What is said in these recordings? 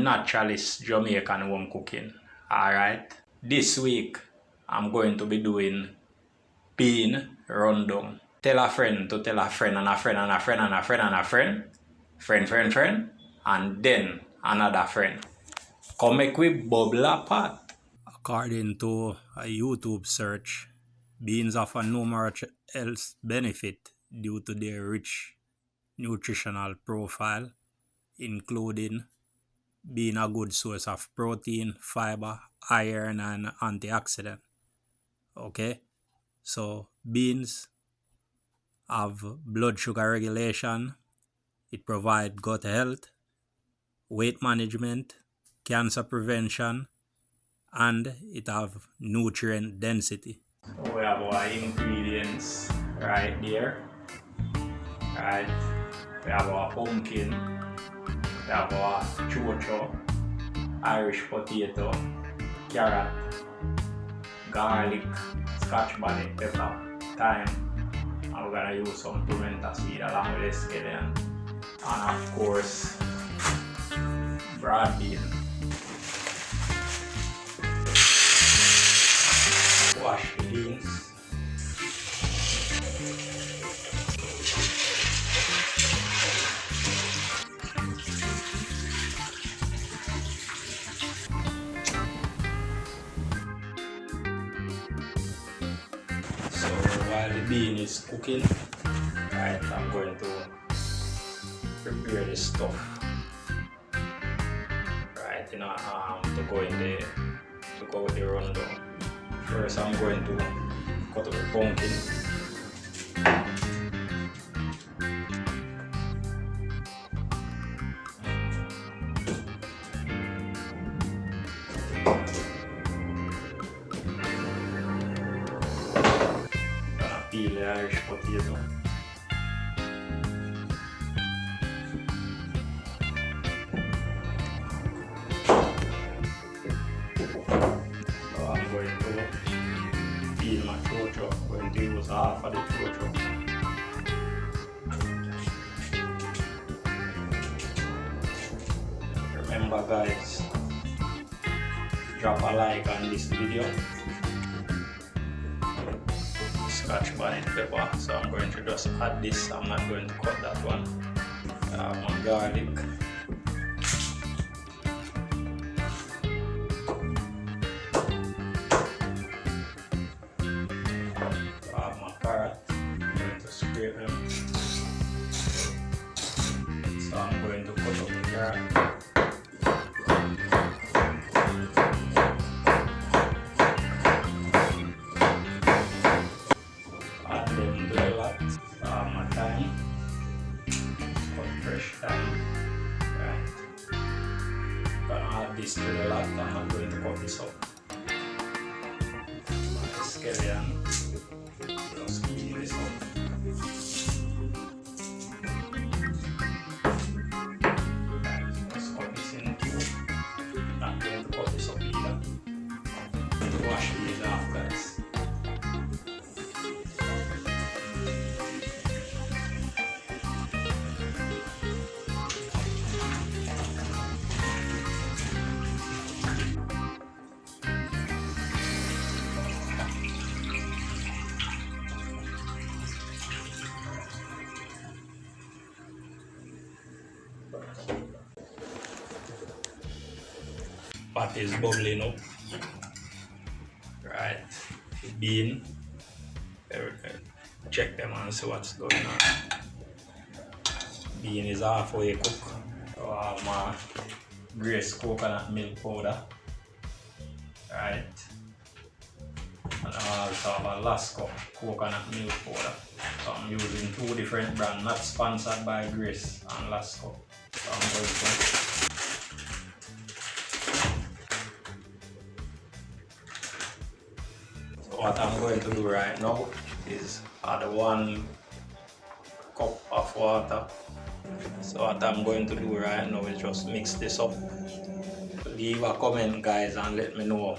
naturalist Jamaican home cooking. Alright, this week I'm going to be doing bean rundown. Tell a friend to tell a friend and a friend and a friend and a friend and a friend, and then another friend. Come make we bubble apart. According to a YouTube search, beans offer numerous health benefits due to their rich nutritional profile, including being a good source of protein, fiber, iron, and antioxidant. Okay, so beans have blood sugar regulation, it provides gut health, weight management, cancer prevention, and it have nutrient density. So we have our ingredients right there. Right, we have our pumpkin, we have our chocho, Irish potato, carrot, garlic, scotch bonnet pepper, thyme, and we're gonna use some pimento seed along with scallion, and of course broad bean. Wash the beans. So while the bean is cooking, right, I'm going to prepare the stuff, right, to go in the rundown. First, I'm going to cut up the pumpkin. Gonna peel the Irish potato. I'm going to peel my chocho. I'm going to use half of the chocho. Remember guys, drop a like on this video. Scotch bonnet pepper, so I'm going to just add this. I'm not going to cut that one. My garlic. So I'm going to cut up the carrot. Add them to the lot. My thyme. Cut fresh thyme. Right. Gonna add this to the lot and I'm going to cut this up. My scallion. Just peel this up. Wash these off, guys. Pot is bubbling up. Right, bean, check them and see what's going on. Bean is halfway cooked. So I have my Braise coconut milk powder, right, and I also have a last cup coconut milk powder. So I'm using two different brands, not sponsored by Braise and last cup. So I'm going to what I'm going to do right now is add 1 cup of water. So what I'm going to do right now is just mix this up. Leave a comment guys and let me know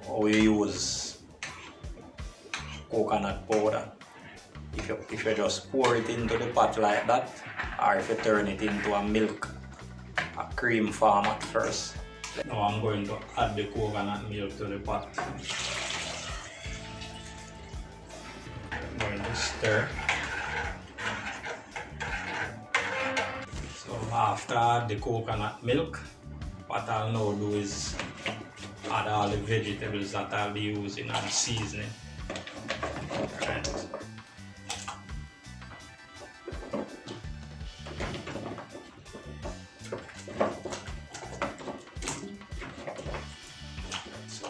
how you use coconut powder. If you just pour it into the pot like that, or if you turn it into a cream format first. Now I'm going to add the coconut milk to the pot. I'm going to stir. So after I add the coconut milk, what I'll now do is add all the vegetables that I'll be using and seasoning. Right. So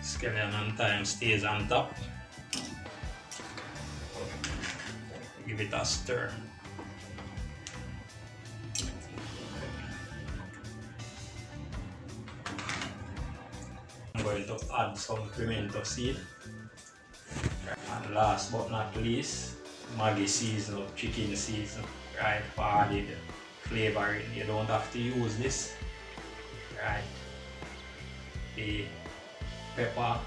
scallion and thyme stays on top. Give it a stir. I'm going to add some pimento seed. And last but not least, Maggi season, chicken season, right, for added flavoring. You don't have to use this, right? The pepper,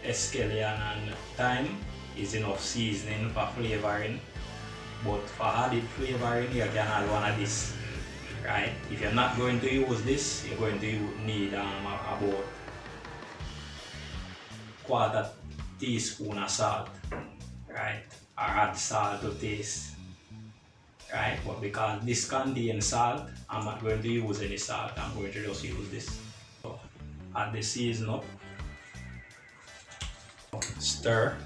scallion and thyme is enough seasoning for flavoring, but for added flavoring you can add one of this, right? If you're not going to use this, you're going to need about quarter teaspoon of salt, right? Or add salt to taste, right? But because this contains salt, I'm not going to use any salt. I'm going to just use this. So add the season up, stir.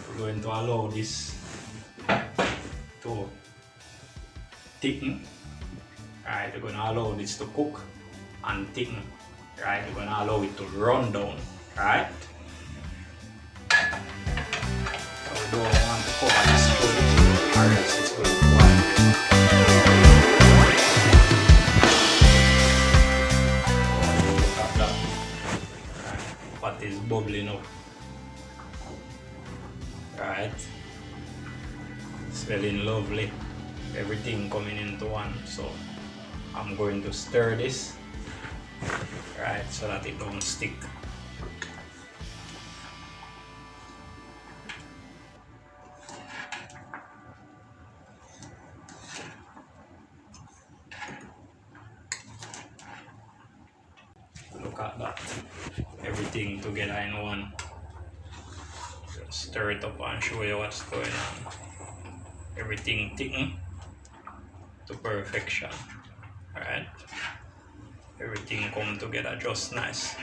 We're going to allow this to thicken. Right, we're going to allow this to cook and thicken. Right, we're going to allow it to run down. Right. So we don't want to cover this fully, or else it's going to boil. Look at that. Right. What is bubbling up? Right. Smelling lovely. Everything coming into one. So I'm going to stir this, right, so that it don't stick. Look at that. Everything together in one. Just stir it up and show you what's going on. Everything thicken to perfection. Alright, everything come together just nice.